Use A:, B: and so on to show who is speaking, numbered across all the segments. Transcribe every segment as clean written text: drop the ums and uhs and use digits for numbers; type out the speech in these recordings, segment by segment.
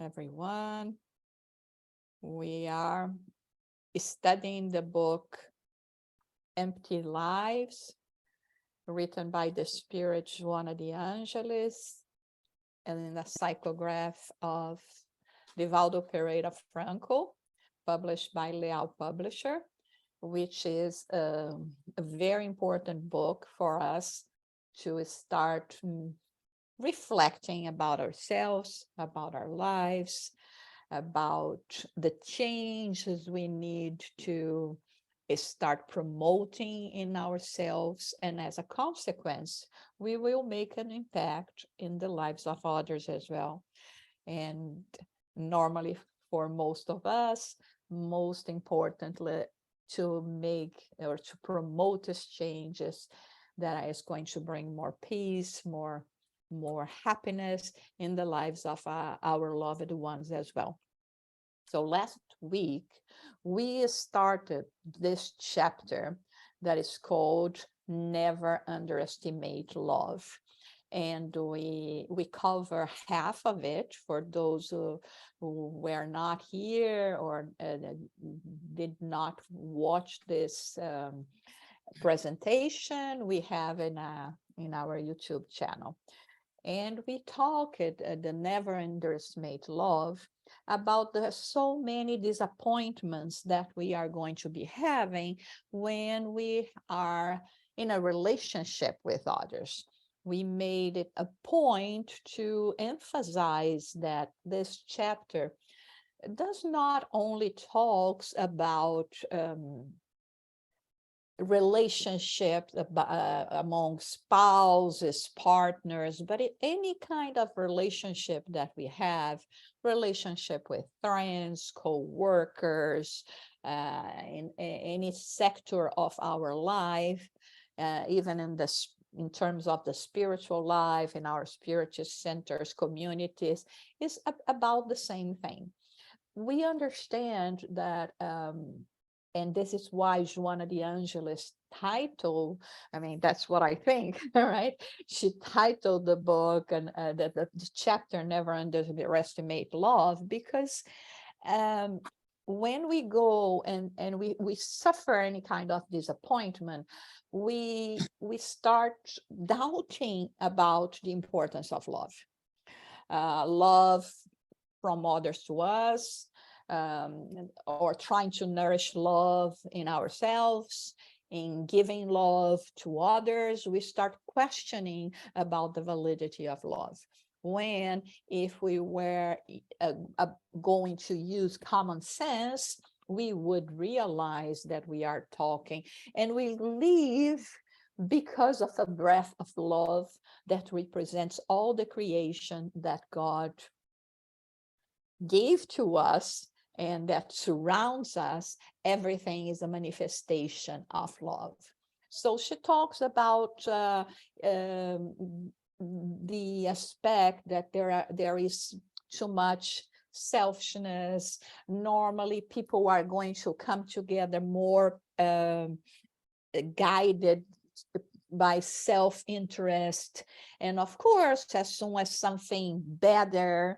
A: everyone. We are studying the book Empty Lives, written by the Spirit Joanna de Angelis, and in the psychograph of Divaldo Franco, published by Leal Publisher, which is a very important book for us to start reflecting about ourselves, about our lives, about the changes we need to start promoting in ourselves. And as a consequence, we will make an impact in the lives of others as well. And normally, for most of us, most importantly, to make or to promote these changes that is going to bring more peace, more happiness in the lives of our loved ones as well. So last week, we started this chapter that is called Never Underestimate Love. And we cover half of it for those who were not here or did not watch this presentation. We have in our YouTube channel. And we talked the Never Underestimate Love about the so many disappointments that we are going to be having when we are in a relationship with others. We made it a point to emphasize that this chapter does not only talks about relationships among spouses, partners, but any kind of relationship that we have, relationship with friends, co-workers, in any sector of our life, even in terms of the spiritual life, in our spiritual centers, communities, is about the same thing. We understand that and this is why Joanna de Angelis title, I mean, that's what I think, right? She titled the book and the chapter Never Underestimate Love, because when we go and we suffer any kind of disappointment, we start doubting about the importance of love. Love from others to us, or trying to nourish love in ourselves, in giving love to others, we start questioning about the validity of love. When if we were going to use common sense, we would realize that we are talking and we live because of a breath of love that represents all the creation that God gave to us and that surrounds us. Everything is a manifestation of love. So she talks about the aspect that there is too much selfishness. Normally, people are going to come together more guided by self-interest. And of course, as soon as something better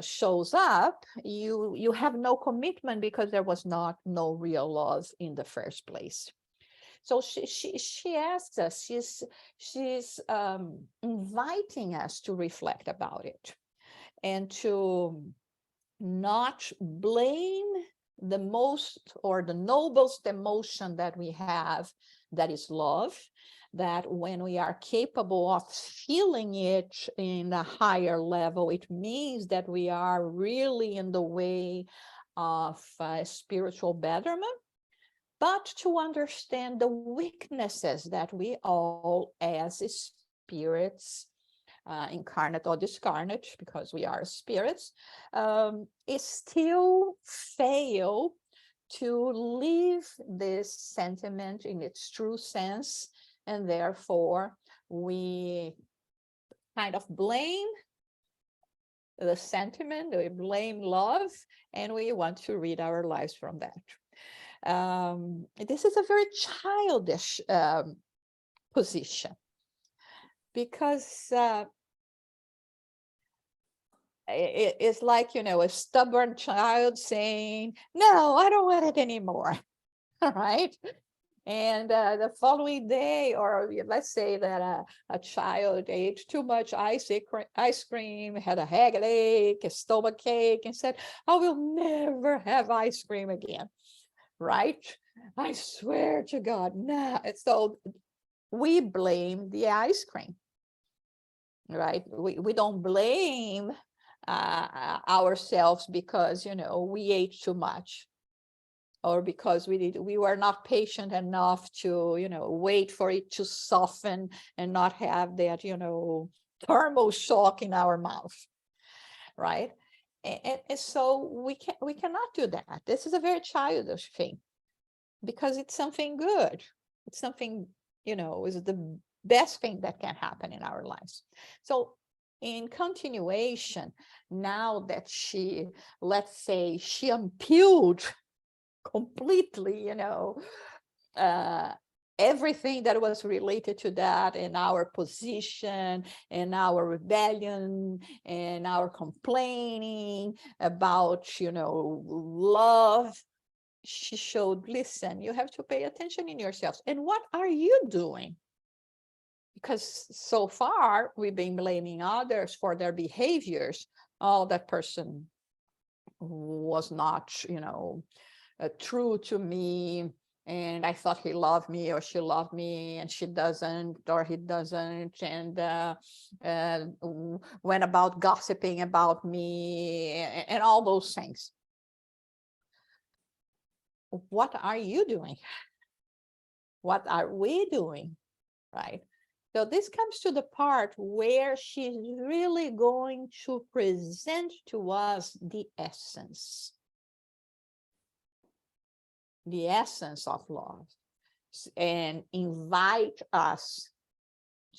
A: shows up, you have no commitment because there was no real love in the first place. So she asks us, she's inviting us to reflect about it and to not blame the most or the noblest emotion that we have, that is love, that when we are capable of feeling it in a higher level, it means that we are really in the way of spiritual betterment, but to understand the weaknesses that we all as spirits, incarnate or discarnate, because we are spirits, still fail to live this sentiment in its true sense, and therefore we kind of blame the sentiment, we blame love, and we want to rid our lives from that. This is a very childish position, because It's like, a stubborn child saying, no, I don't want it anymore. Right? And the following day, or let's say that a child ate too much ice cream, had a headache, a stomach ache, and said, I will never have ice cream again. Right? I swear to God, no. So we blame the ice cream, right? We don't blame ourselves because, we ate too much, or because we were not patient enough to, wait for it to soften and not have that, thermal shock in our mouth, right? And so we cannot do that. This is a very childish thing, because it's something good. It's something, is the best thing that can happen in our lives. So in continuation, now that she, let's say, she unpeeled completely, everything that was related to that, and our position and our rebellion and our complaining about, love. She showed, listen, you have to pay attention in yourselves. And what are you doing? Because so far we've been blaming others for their behaviors. Oh, that person was not, true to me, and I thought he loved me or she loved me, and she doesn't, or he doesn't, and went about gossiping about me, and all those things. What are you doing? What are we doing? Right? So this comes to the part where she's really going to present to us the essence of love, and invite us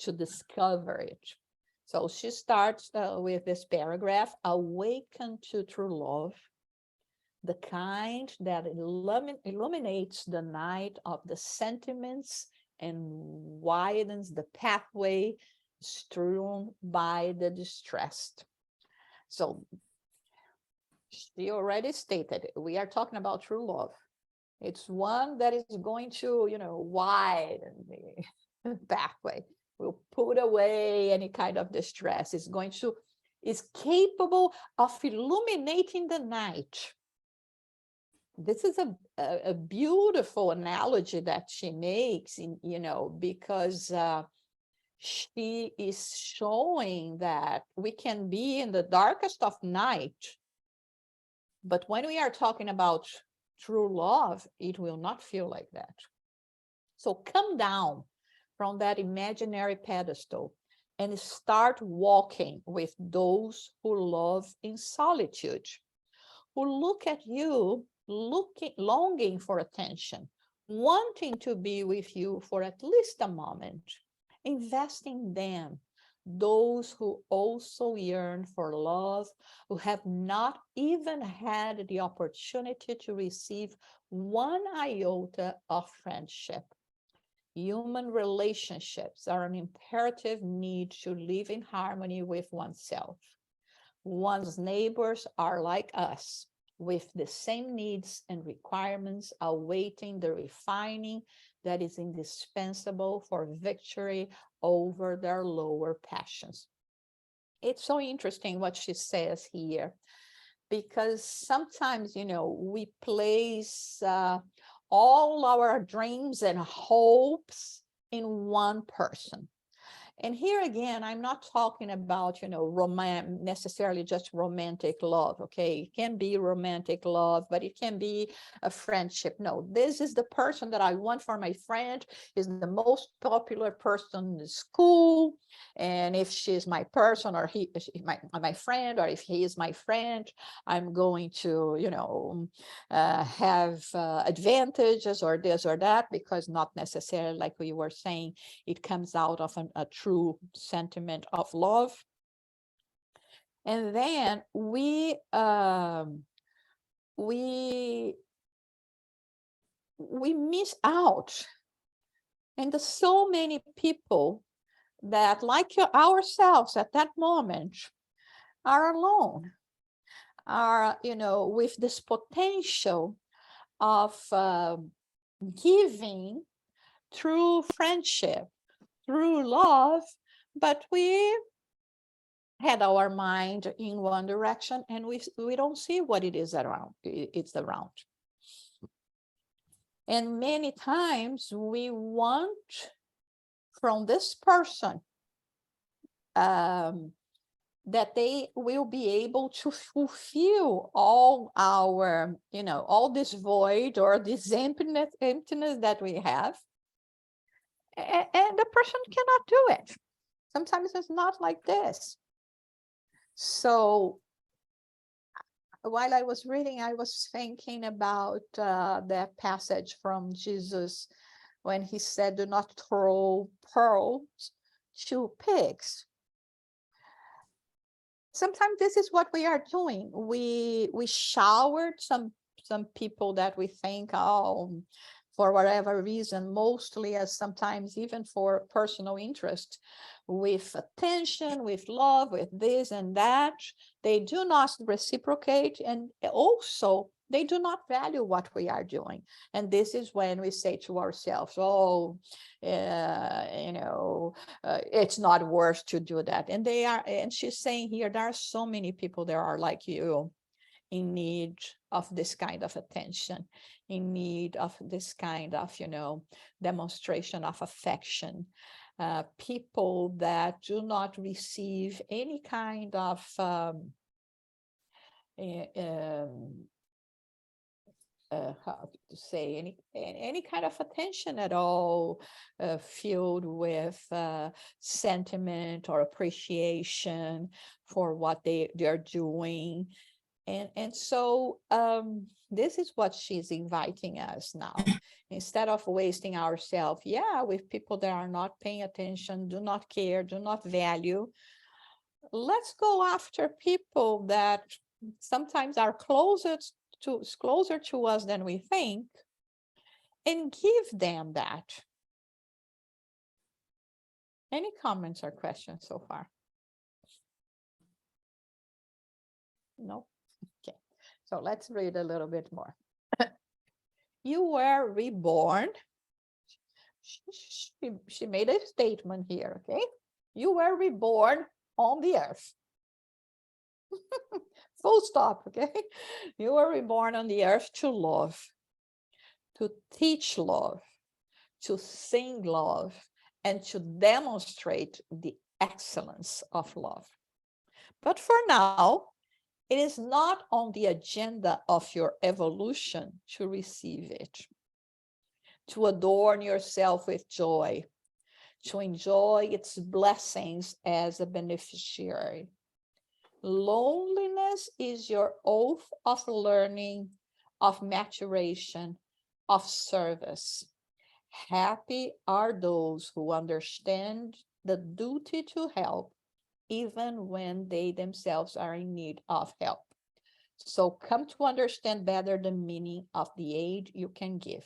A: to discover it. So she starts with this paragraph: awaken to true love, the kind that illuminates the night of the sentiments and widens the pathway strewn by the distressed. So she already stated, we are talking about true love. It's one that is going to, widen the pathway, will put away any kind of distress. Is capable of illuminating the night. This is a beautiful analogy that she makes, because she is showing that we can be in the darkest of night, but when we are talking about true love, it will not feel like that. So come down from that imaginary pedestal and start walking with those who love in solitude, who look at you, longing for attention, wanting to be with you for at least a moment. Invest in them, those who also yearn for love, who have not even had the opportunity to receive one iota of friendship. Human relationships are an imperative need to live in harmony with oneself. One's neighbors are like us, with the same needs and requirements, awaiting the refining that is indispensable for victory over their lower passions. It's so interesting what she says here, because sometimes, we place all our dreams and hopes in one person. And here again, I'm not talking about, necessarily just romantic love, okay? It can be romantic love, but it can be a friendship. No, this is the person that I want for my friend, is the most popular person in school. And if she's my person, or he, my friend, or if he is my friend, I'm going to, have advantages or this or that, because not necessarily, like we were saying, it comes out of a true sentiment of love. And then we miss out. And there's so many people that, like ourselves at that moment, are alone, are, with this potential of giving through friendship, through love, but we had our mind in one direction and we don't see what it is around, it's around. And many times we want from this person that they will be able to fulfill all our, all this void or this emptiness that we have. And the person cannot do it. Sometimes it's not like this. So while I was reading, I was thinking about that passage from Jesus when he said, do not throw pearls to pigs. Sometimes this is what we are doing. We showered some people that we think, oh, for whatever reason, mostly as sometimes even for personal interest, with attention, with love, with this and that. They do not reciprocate, and also they do not value what we are doing. And this is when we say to ourselves, oh, it's not worth to do that. And she's saying here, there are so many people that are like you, in need of this kind of attention, in need of this kind of, demonstration of affection. People that do not receive any kind of how to say, any kind of attention at all, filled with sentiment or appreciation for what they're doing. And so this is what she's inviting us now. Instead of wasting ourselves, with people that are not paying attention, do not care, do not value, let's go after people that sometimes are closer to us than we think, and give them that. Any comments or questions so far? No? Okay. So let's read a little bit more. You were reborn. She made a statement here, okay? You were reborn on the earth. Full stop, okay? You were reborn on the earth to love, to teach love, to sing love, and to demonstrate the excellence of love. But for now, it is not on the agenda of your evolution to receive it, to adorn yourself with joy, to enjoy its blessings as a beneficiary. Loneliness is your oath of learning, of maturation, of service. Happy are those who understand the duty to help, even when they themselves are in need of help. So come to understand better the meaning of the aid you can give.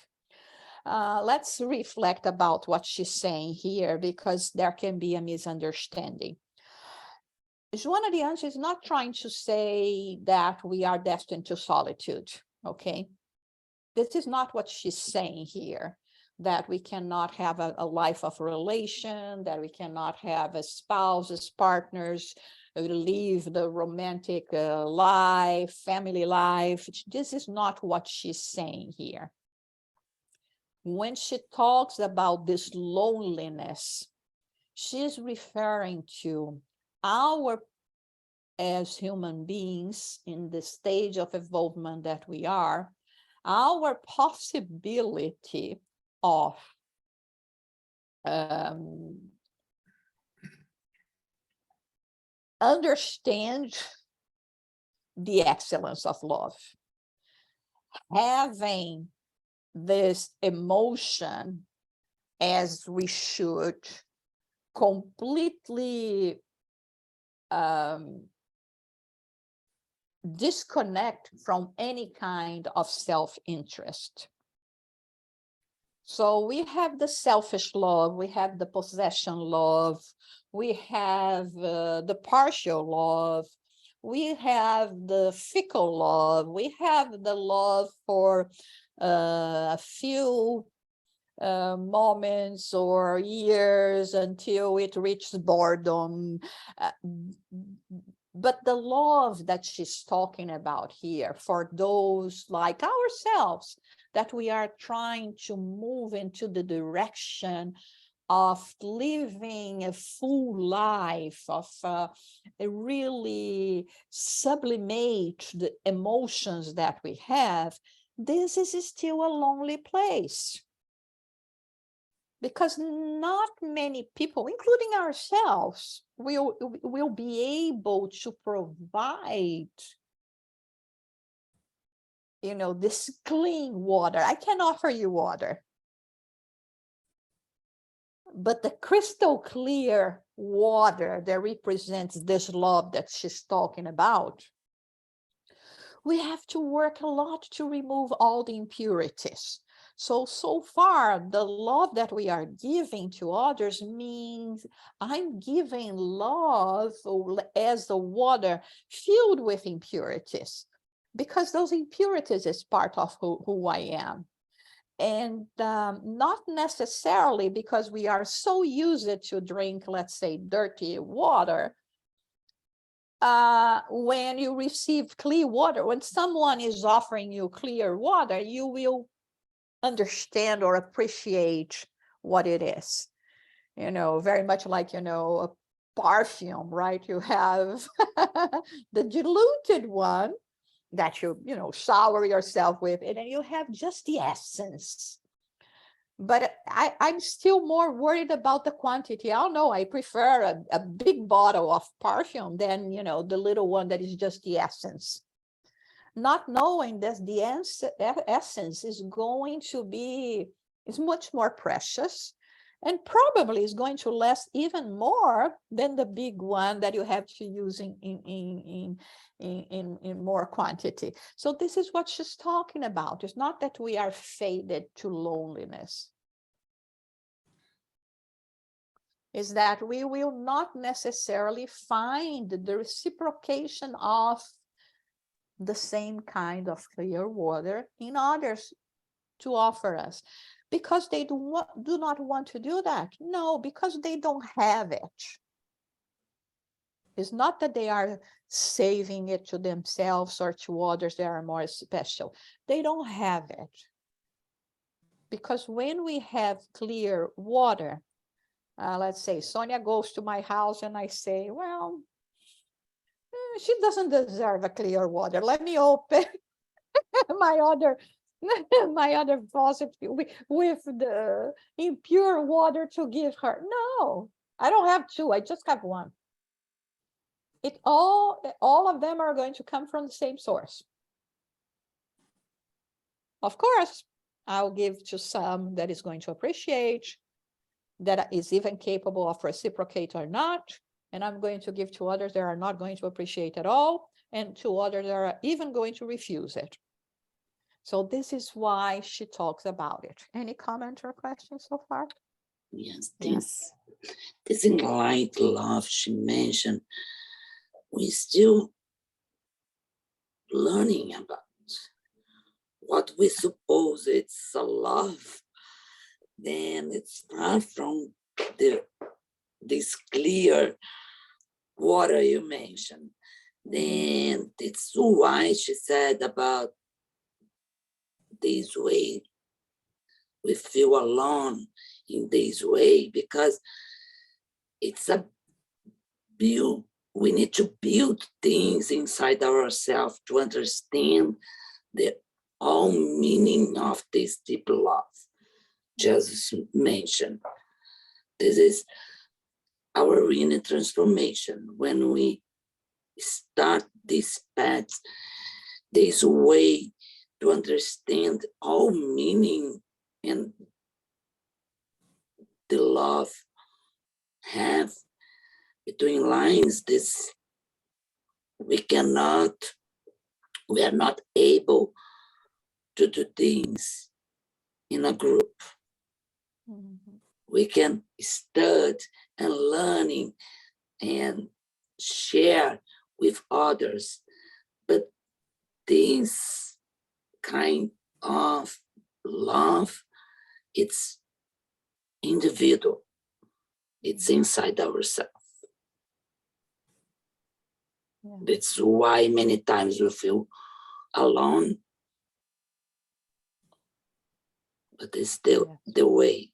A: Let's reflect about what she's saying here, because there can be a misunderstanding. Joanna de Angelis is not trying to say that we are destined to solitude, okay? This is not what she's saying here, that we cannot have a life of relation, that we cannot have a spouse, as partners, live the romantic life, family life. This is not what she's saying here. When she talks about this loneliness, she's referring to our, as human beings in the stage of evolvement that we are, our possibility of understand the excellence of love, having this emotion as we should, completely disconnect from any kind of self-interest. So we have the selfish love, we have the possession love, we have the partial love, We have the fickle love. We have the love for a few moments or years until it reaches boredom. Uh, but the love that she's talking about here for those like ourselves, that we are trying to move into the direction of living a full life, of really sublimate the emotions that we have, this is still a lonely place. Because not many people, including ourselves, will be able to provide, this clean water. I can offer you water, but the crystal clear water that represents this love that she's talking about, we have to work a lot to remove all the impurities. So far, the love that we are giving to others means I'm giving love as the water filled with impurities, because those impurities is part of who I am. And not necessarily because we are so used to drink, let's say, dirty water. When you receive clear water, when someone is offering you clear water, you will understand or appreciate what it is. Very much like, a perfume, right? You have the diluted one that you shower yourself with, and then you have just the essence. But I'm still more worried about the quantity. I don't know, I prefer a big bottle of perfume than, the little one that is just the essence. Not knowing that the essence is going to be, is much more precious, and probably is going to last even more than the big one that you have to use in more quantity. So this is what she's talking about. It's not that we are fated to loneliness. Is that we will not necessarily find the reciprocation of the same kind of clear water in others to offer us, because they do not want to do that. No, because they don't have it. It's not that they are saving it to themselves or to others that are more special. They don't have it. Because when we have clear water, let's say Sonia goes to my house and I say, well, she doesn't deserve a clear water. Let me open my other faucet with the impure water to give her. No, I don't have two. I just have one. All of them are going to come from the same source. Of course, I'll give to some that is going to appreciate, that is even capable of reciprocate or not. And I'm going to give to others that are not going to appreciate at all, and to others that are even going to refuse it. So this is why she talks about it. Any comment or questions so far?
B: Yes, this enlightened love she mentioned, we're still learning about what we suppose it's a love. Then it's far from this clear water you mentioned. Then it's why she said about this way we feel alone in this way, because it's a build. We need to build things inside ourselves to understand the all meaning of this deep love just mentioned. This is our inner transformation. When we start this path, this way to understand all meaning and the love have between lines, this we are not able to do things in a group. Mm-hmm. We can study and learning and share with others, but this kind of love, it's individual, it's inside ourselves.
A: Yeah.
B: That's why many times we feel alone, but it's the way.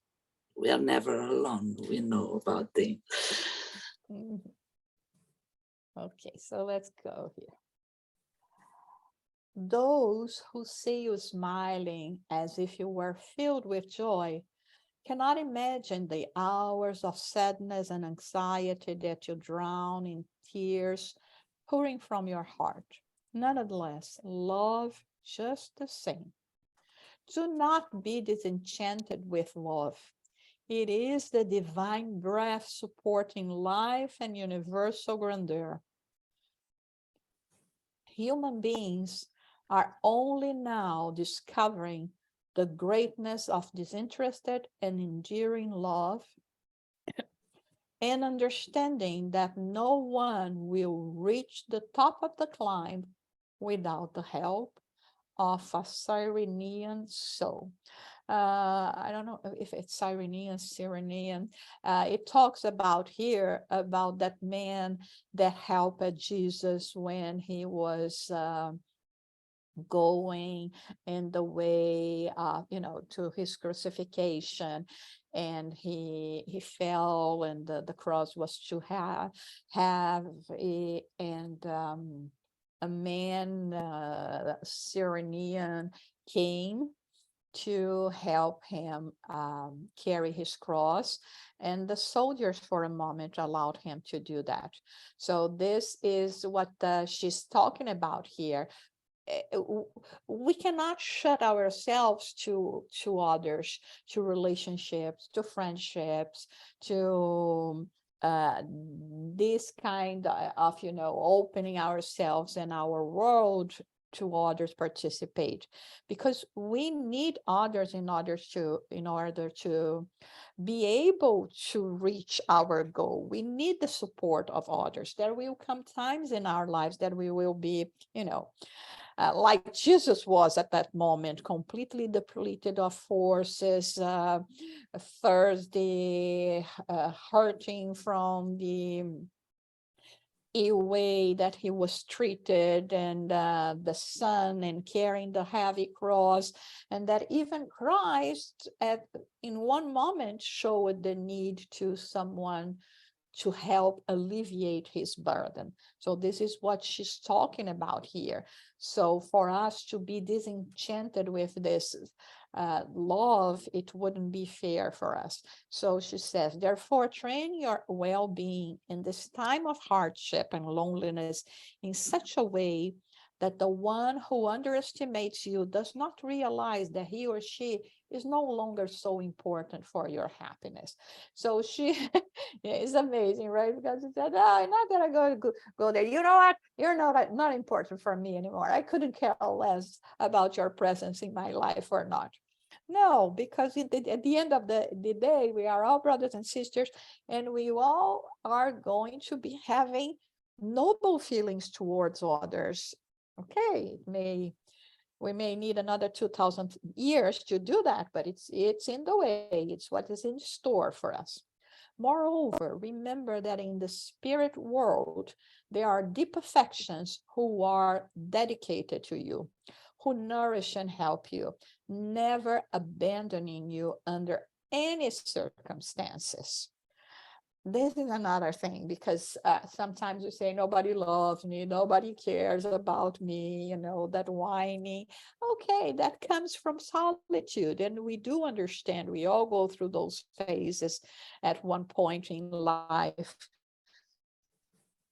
B: We are never alone. We know about things.
A: Okay, so let's go here. Those who see you smiling as if you were filled with joy cannot imagine the hours of sadness and anxiety that you drown in tears pouring from your heart. Nonetheless, love just the same. Do not be disenchanted with love. It is the divine breath supporting life and universal grandeur. Human beings are only now discovering the greatness of disinterested and enduring love and understanding that no one will reach the top of the climb without the help of a Cyrenian soul. I don't know if it's Cyrenian. It talks about here about that man that helped Jesus when he was going in the way, to his crucifixion, and he fell, and the cross was too heavy, and a man, Cyrenian, came to help him carry his cross, and the soldiers for a moment allowed him to do that. So this is what she's talking about here. We cannot shut ourselves to others, to relationships, to friendships, to this kind of opening ourselves and our world to others participate, because we need others in order to be able to reach our goal. We need the support of others. There will come times in our lives that we will be like Jesus was at that moment, completely depleted of forces, thirsty, hurting from the ill way that he was treated, and the sun, and carrying the heavy cross, and that even Christ in one moment showed the need to someone to help alleviate his burden. So this is what she's talking about here. So for us to be disenchanted with this love, it wouldn't be fair for us. So she says, therefore, train your well-being in this time of hardship and loneliness in such a way that the one who underestimates you does not realize that he or she is no longer so important for your happiness. So she is amazing, right? Because she said, oh, I'm not gonna go there. You know what? You're not important for me anymore. I couldn't care less about your presence in my life or not. No, because at the end of the day, we are all brothers and sisters, and we all are going to be having noble feelings towards others. Okay, we may need another 2,000 years to do that, but it's in the way. It's what is in store for us. Moreover, remember that in the spirit world, there are deep affections who are dedicated to you, who nourish and help you, never abandoning you under any circumstances. This is another thing, because sometimes we say nobody loves me, nobody cares about me, that whining. Okay, that comes from solitude, and we do understand. We all go through those phases at one point in life.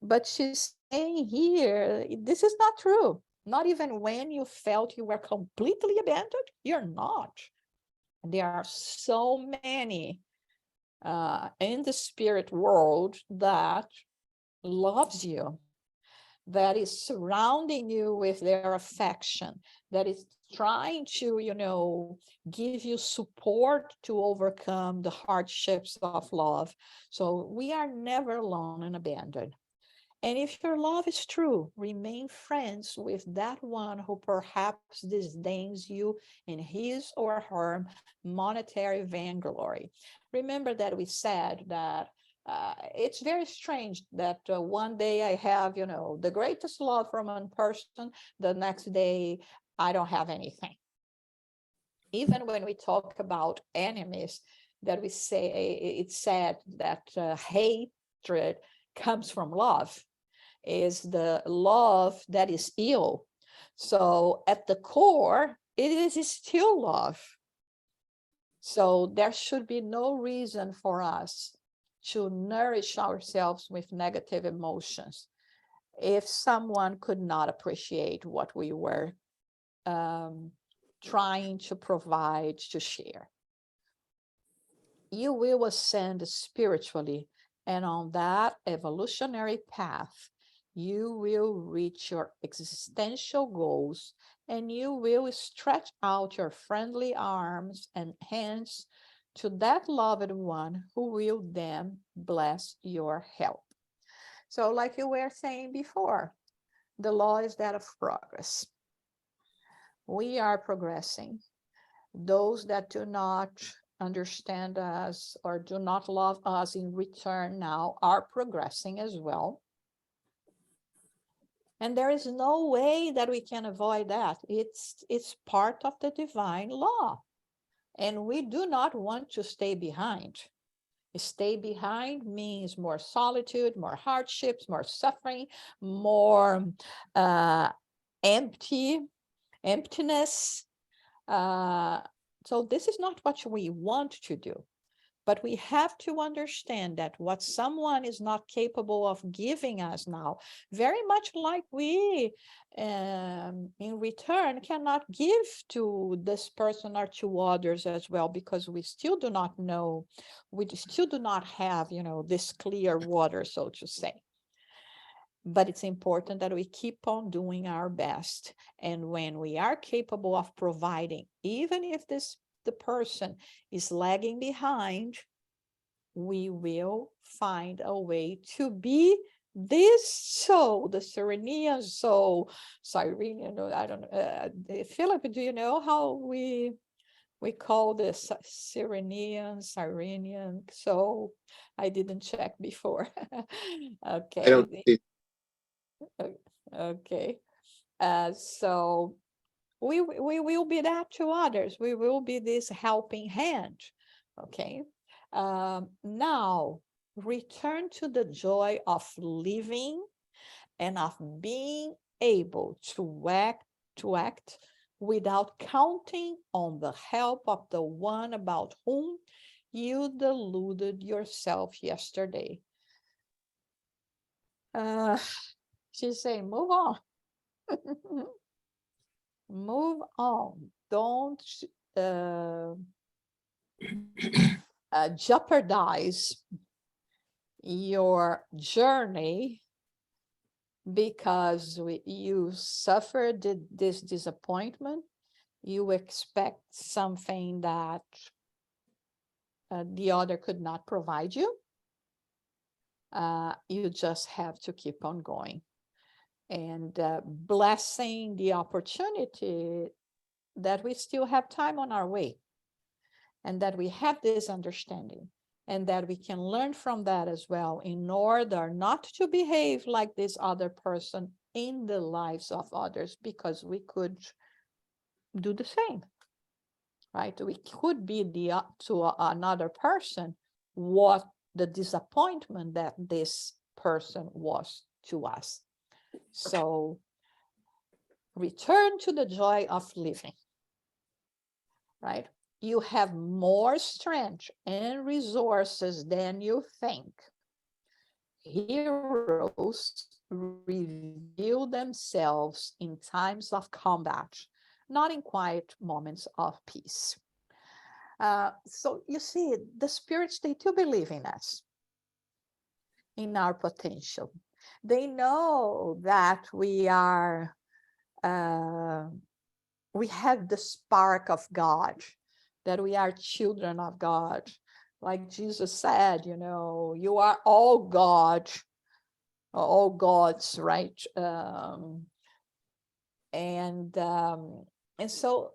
A: But she's saying here, this is not true. Not even when you felt you were completely abandoned, you're not. There are so many in the spirit world that loves you, that is surrounding you with their affection, that is trying to, give you support to overcome the hardships of love. So we are never alone and abandoned. And if your love is true, remain friends with that one who perhaps disdains you in his or her monetary vainglory. Remember that we said that it's very strange that one day I have, the greatest love for one person, the next day I don't have anything. Even when we talk about enemies, that we say it's said that hatred comes from love, is the love that is ill. So at the core, it is still love. So there should be no reason for us to nourish ourselves with negative emotions if someone could not appreciate what we were trying to provide, to share. You will ascend spiritually, and on that evolutionary path, you will reach your existential goals, and you will stretch out your friendly arms and hands to that loved one who will then bless your help. So like you were saying before, the law is that of progress. We are progressing. Those that do not understand us or do not love us in return now are progressing as well. And there is no way that we can avoid that. It's part of the divine law. And we do not want to stay behind. Stay behind means more solitude, more hardships, more suffering, more emptiness. So this is not what we want to do. But we have to understand that what someone is not capable of giving us now, very much like we in return cannot give to this person or to others as well, because we still do not know, we still do not have, this clear water, so to say. But it's important that we keep on doing our best. And when we are capable of providing, even if the person is lagging behind, we will find a way to be this soul, the Cyrenian soul. Cyrenian, I don't know. Philip, do you know how we call this Cyrenian soul? I didn't check before. Okay. Okay. So we will be that to others. We will be this helping hand. Okay. Now return to the joy of living and of being able to act without counting on the help of the one about whom you deluded yourself yesterday. She's saying, move on. Move on. Don't jeopardize your journey because you suffered this disappointment. You expect something that the other could not provide you. You just have to keep on going and blessing the opportunity that we still have time on our way, and that we have this understanding, and that we can learn from that as well, in order not to behave like this other person in the lives of others, because we could do the same, right? We could be to another person what the disappointment that this person was to us. So return to the joy of living, right? You have more strength and resources than you think. Heroes reveal themselves in times of combat, not in quiet moments of peace. So you see, the spirits, they do believe in us, in our potential. They know that we are, we have the spark of God, that we are children of God. Like Jesus said, you are all God. all gods, right? And so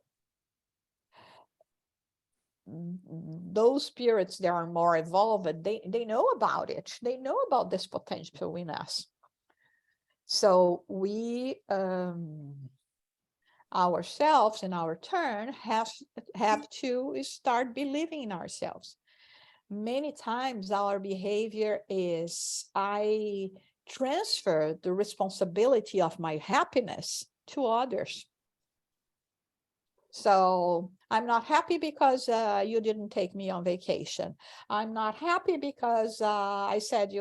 A: those spirits that are more evolved, they know about it. They know about this potential in us. So we ourselves, in our turn, have to start believing in ourselves. Many times our behavior is, I transfer the responsibility of my happiness to others. So I'm not happy because you didn't take me on vacation. I'm not happy because I said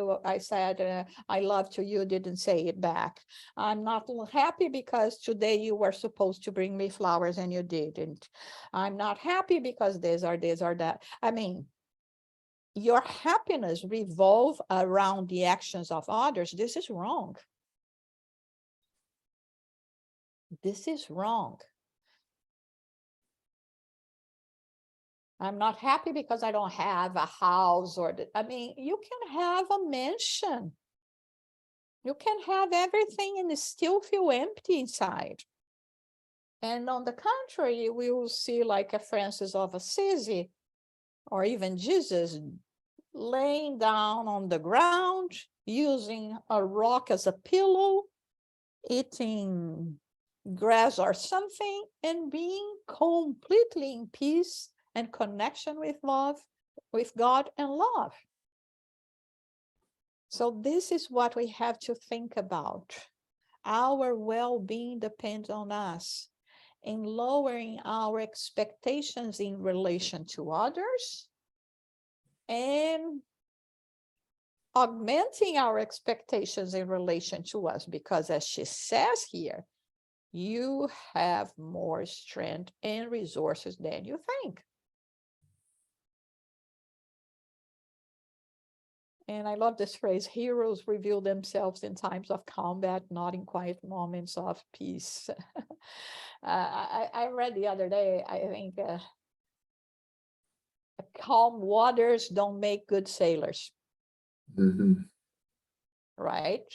A: I love you, you didn't say it back. I'm not happy because today you were supposed to bring me flowers and you didn't. I'm not happy because this or that. I mean, your happiness revolves around the actions of others. This is wrong. This is wrong. I'm not happy because I don't have a house I mean, you can have a mansion. You can have everything and still feel empty inside. And on the contrary, we will see like a Francis of Assisi or even Jesus laying down on the ground, using a rock as a pillow, eating grass or something, and being completely in peace and connection with love, with God and love. So this is what we have to think about. Our well-being depends on us in lowering our expectations in relation to others and augmenting our expectations in relation to us, because as she says here, you have more strength and resources than you think. And I love this phrase, heroes reveal themselves in times of combat, not in quiet moments of peace. I read the other day, I think, calm waters don't make good sailors.
B: Mm-hmm.
A: Right?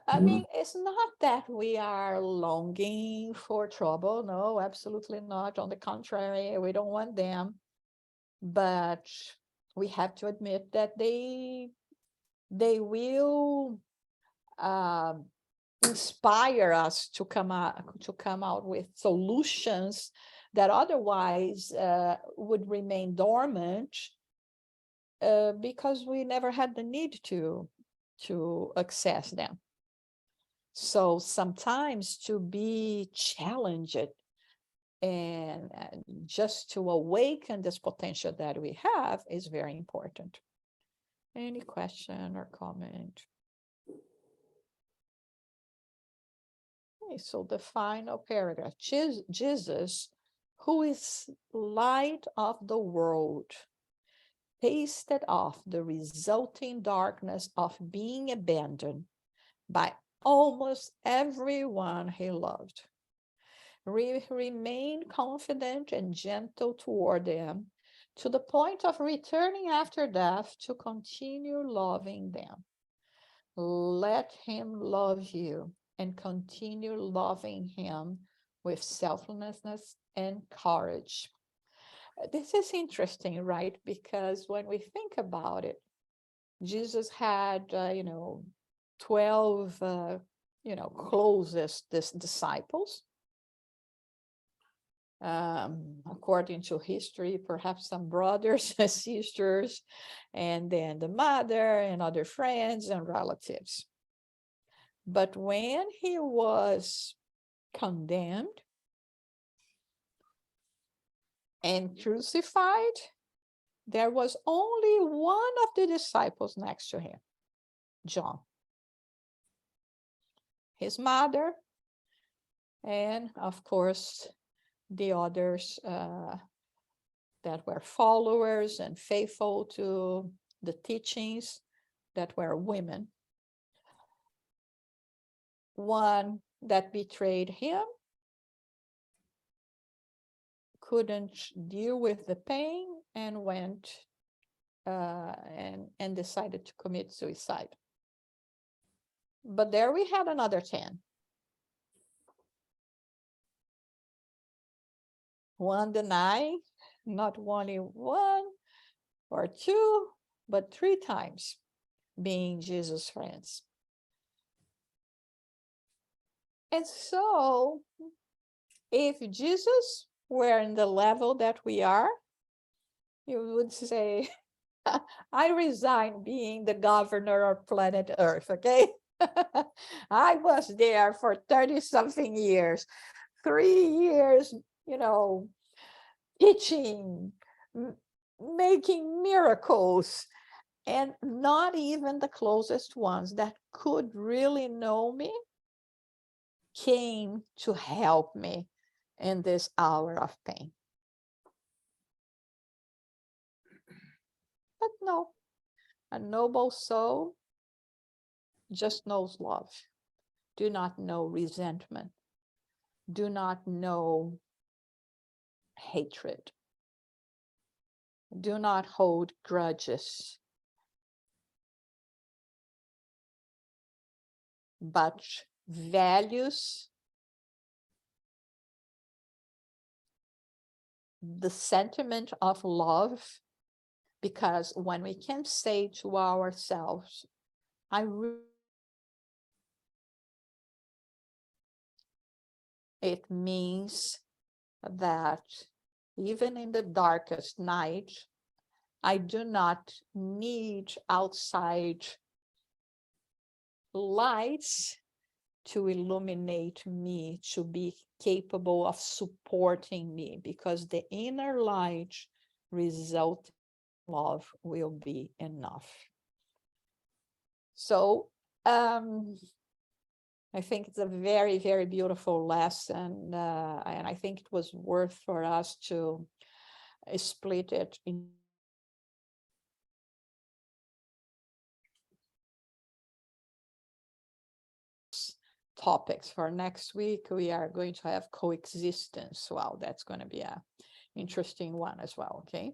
A: I mean, it's not that we are longing for trouble. No, absolutely not. On the contrary, we don't want them. But we have to admit that they will inspire us to come out with solutions that otherwise would remain dormant because we never had the need to access them. So sometimes to be challenged and just to awaken this potential that we have is very important. Any question or comment? Okay, so the final paragraph. Jesus, who is light of the world, tasted of the resulting darkness of being abandoned by almost everyone he loved. Remain confident and gentle toward them to the point of returning after death to continue loving them. Let him love you and continue loving him with selflessness and courage. This is interesting, right? Because when we think about it, Jesus had, 12, closest disciples. According to history, perhaps some brothers and sisters, and then the mother and other friends and relatives. But when he was condemned and crucified, there was only one of the disciples next to him, John, his mother, and of course, the others that were followers and faithful to the teachings that were women. One that betrayed him couldn't deal with the pain and went and decided to commit suicide. But there we had another 10. One deny, not only one or two, but 3 times being Jesus' friends. And so, if Jesus were in the level that we are, you would say, I resign being the governor of planet Earth, okay? I was there for 30-something years, 3 years, teaching, making miracles, and not even the closest ones that could really know me came to help me in this hour of pain. But no, a noble soul just knows love. Do not know resentment. Do not know hatred. Do not hold grudges. But values the sentiment of love, because when we can say to ourselves, it means that even in the darkest night, I do not need outside lights to illuminate me, to be capable of supporting me, because the inner light result love will be enough. So I think it's a very, very beautiful lesson, and I think it was worth for us to split it in topics. For next week, we are going to have coexistence. Wow, that's going to be an interesting one as well, okay?